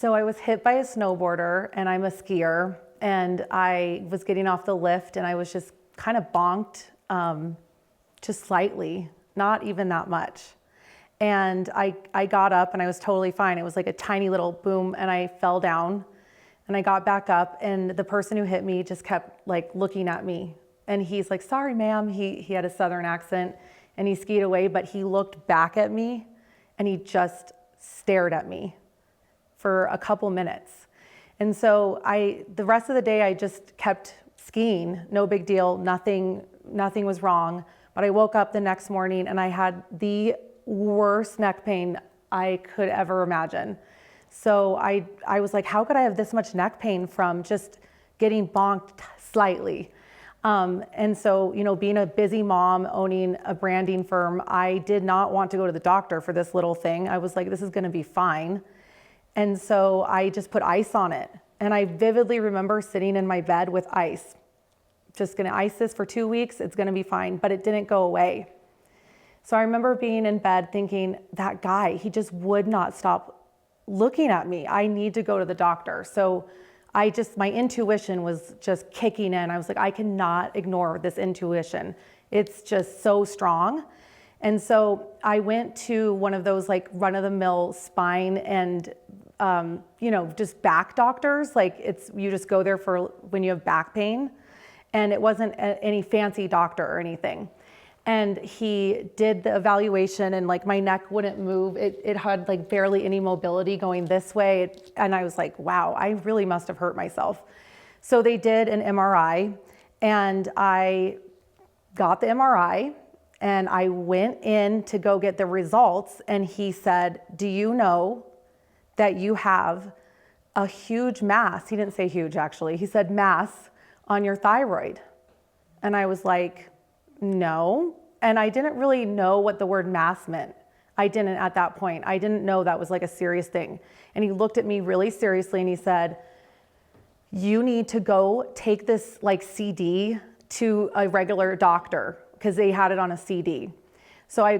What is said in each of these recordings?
So I was hit by a snowboarder, and I'm a skier, and I was getting off the lift and I was just kind of bonked, just slightly, not even that much. And I got up and I was totally fine. It was like a tiny little boom and I fell down and I got back up and the person who hit me just kept like looking at me. And he's like, sorry, ma'am. He had a Southern accent and he skied away, but he looked back at me and he just stared at me for a couple minutes. And so the rest of the day, I just kept skiing, no big deal, nothing was wrong. But I woke up the next morning and I had the worst neck pain I could ever imagine. So I was like, how could I have this much neck pain from just getting bonked slightly? And so, you know, being a busy mom, owning a branding firm, I did not want to go to the doctor for this little thing. I was like, this is gonna be fine. And so I just put ice on it. And I vividly remember sitting in my bed with ice. Just gonna ice this for 2 weeks, it's gonna be fine, but it didn't go away. So I remember being in bed thinking, that guy, he just would not stop looking at me. I need to go to the doctor. So my intuition was just kicking in. I was like, I cannot ignore this intuition. It's just so strong. And so I went to one of those like run-of-the-mill spine and you know, just back doctors. Like you just go there for when you have back pain. And it wasn't any fancy doctor or anything. And he did the evaluation and like my neck wouldn't move. It had like barely any mobility going this way. And I was like, wow, I really must have hurt myself. So they did an MRI and I got the MRI and I went in to go get the results. And he said, do you know that you have a huge mass? He didn't say huge actually. He said mass on your thyroid. And I was like, no. And I didn't really know what the word mass meant. I didn't at that point. I didn't know that was like a serious thing. And he looked at me really seriously and he said, you need to go take this like CD to a regular doctor because they had it on a CD. So I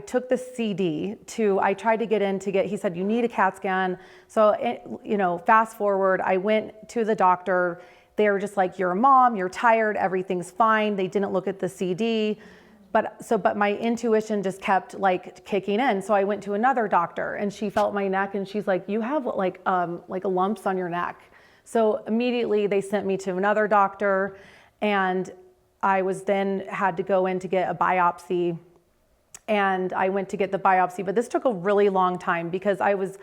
took the CD I tried to get in to get, he said, you need a CAT scan. So, you know, fast forward, I went to the doctor. They were just like, you're a mom, you're tired, everything's fine. They didn't look at the CD. But my intuition just kept like kicking in. So I went to another doctor and she felt my neck and she's like, you have like lumps on your neck. So immediately they sent me to another doctor and I had to go in to get a biopsy. And I went to get the biopsy, but this took a really long time because I was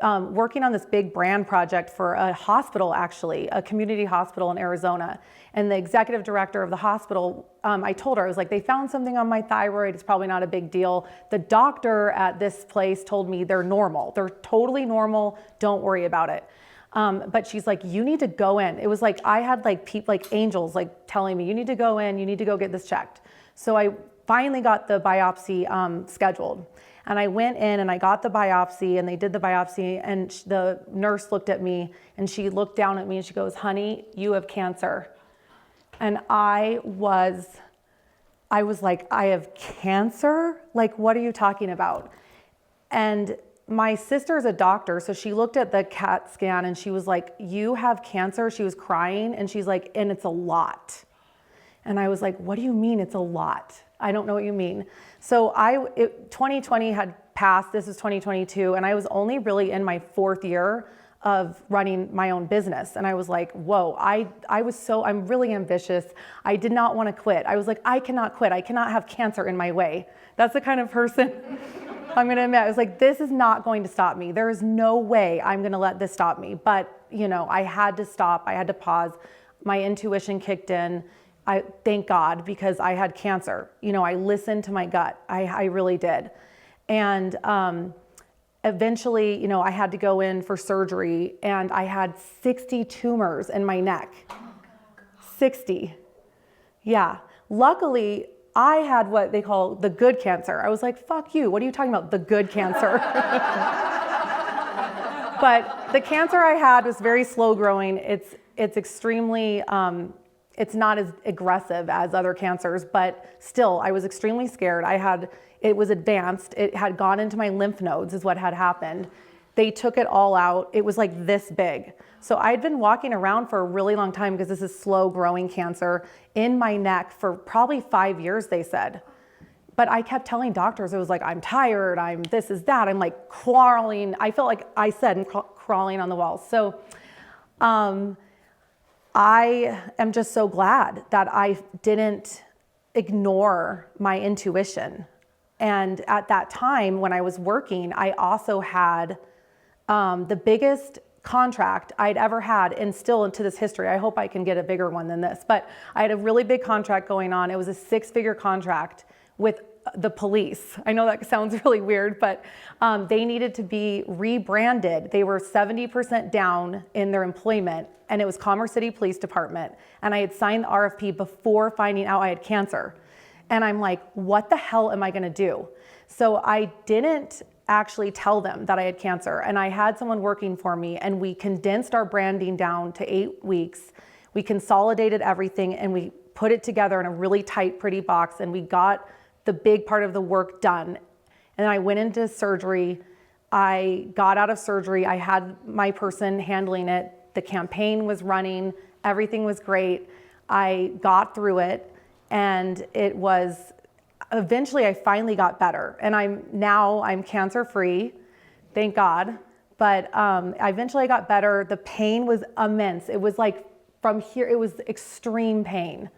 working on this big brand project for a hospital, actually, a community hospital in Arizona. And the executive director of the hospital, I told her, I was like, they found something on my thyroid. It's probably not a big deal. The doctor at this place told me they're normal. They're totally normal. Don't worry about it. But she's like, you need to go in. It was like, I had like angels like telling me, you need to go in, you need to go get this checked. So I finally got the biopsy scheduled. And I went in and I got the biopsy and they did the biopsy and the nurse looked at me and she looked down at me and she goes, honey, you have cancer. And I was like, I have cancer? Like, what are you talking about? And my sister is a doctor, so she looked at the CAT scan and she was like, you have cancer? She was crying and she's like, and it's a lot. And I was like, what do you mean it's a lot? I don't know what you mean. So 2020 had passed, this is 2022, and I was only really in my 4th year of running my own business. And I was like, whoa, I'm really ambitious. I did not want to quit. I was like, I cannot quit. I cannot have cancer in my way. That's the kind of person I'm going to admit. I was like, this is not going to stop me. There is no way I'm going to let this stop me. But, you know, I had to stop. I had to pause. My intuition kicked in. Thank God, because I had cancer. You know, I listened to my gut. I really did. And eventually, you know, I had to go in for surgery and I had 60 tumors in my neck. 60. Yeah. Luckily, I had what they call the good cancer. I was like, fuck you. What are you talking about? The good cancer. But the cancer I had was very slow growing. It's extremely, it's not as aggressive as other cancers, but still, I was extremely scared. It was advanced. It had gone into my lymph nodes is what had happened. they took it all out. It was like this big. So I'd been walking around for a really long time, because this is slow growing cancer, in my neck for probably 5 years, they said. But I kept telling doctors, it was like, I'm tired, I'm this is that, I'm like crawling. I felt like I said, I'm crawling on the walls. So I am just so glad that I didn't ignore my intuition. And at that time when I was working, I also had the biggest contract I'd ever had, and still into this history. I hope I can get a bigger one than this, but I had a really big contract going on. It was a 6-figure contract with the police. I know that sounds really weird, but they needed to be rebranded. They were 70% down in their employment, and it was Commerce City Police Department. And I had signed the RFP before finding out I had cancer. And I'm like, what the hell am I gonna do? So I didn't actually tell them that I had cancer. And I had someone working for me, and we condensed our branding down to 8 weeks. We consolidated everything, and we put it together in a really tight, pretty box, and we got the big part of the work done. And I went into surgery. I got out of surgery. I had my person handling it. The campaign was running. Everything was great. I got through it, and it was, eventually I finally got better. And I'm cancer free, thank God. But eventually I got better. The pain was immense. It was like from here, it was extreme pain.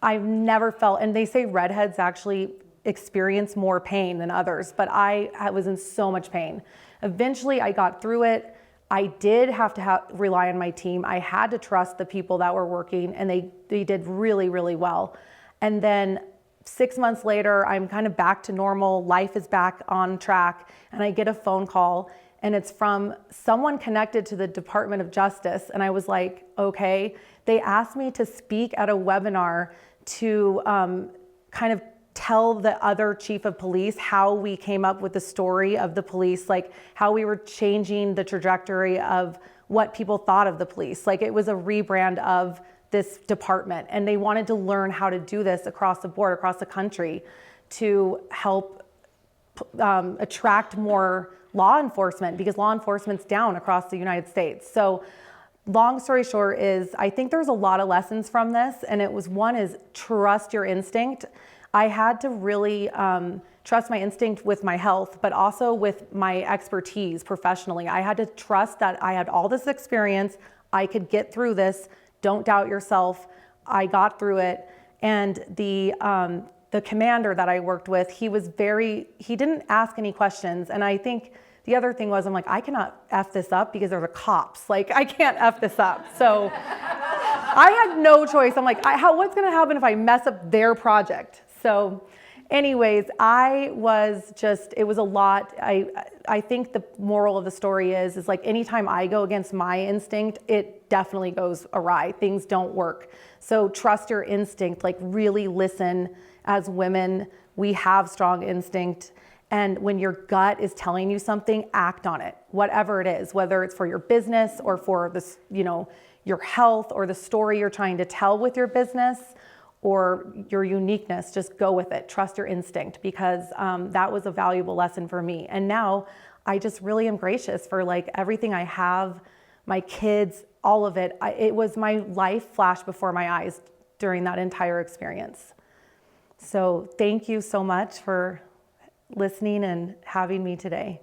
I've never felt, and they say redheads actually experience more pain than others, but I was in so much pain. Eventually I got through it. I did have to rely on my team. I had to trust the people that were working, and they did really, really well. And then 6 months later, I'm kind of back to normal. Life is back on track, and I get a phone call, and it's from someone connected to the Department of Justice. And I was like, okay. They asked me to speak at a webinar to kind of tell the other chief of police how we came up with the story of the police, like how we were changing the trajectory of what people thought of the police. Like, it was a rebrand of this department, and they wanted to learn how to do this across the board, across the country, to help attract more law enforcement, because law enforcement's down across the United States. So long story short is, I think there's a lot of lessons from this, and one is trust your instinct. I had to really trust my instinct with my health, but also with my expertise professionally. I had to trust that I had all this experience, I could get through this, don't doubt yourself. I got through it. And the commander that I worked with, he didn't ask any questions. And I think the other thing was, I'm like, I cannot F this up because there's a cops. Like, I can't F this up. So I had no choice. I'm like, what's gonna happen if I mess up their project? So anyways, it was a lot. I think the moral of the story is like, anytime I go against my instinct, it definitely goes awry. Things don't work. So trust your instinct, like really listen. As women, we have strong instinct. And when your gut is telling you something, act on it, whatever it is, whether it's for your business or for this, your health, or the story you're trying to tell with your business, or your uniqueness. Just go with it. Trust your instinct, because that was a valuable lesson for me. And now I just really am gracious for like everything I have, my kids, all of it. It was my life flashed before my eyes during that entire experience. So thank you so much for listening and having me today.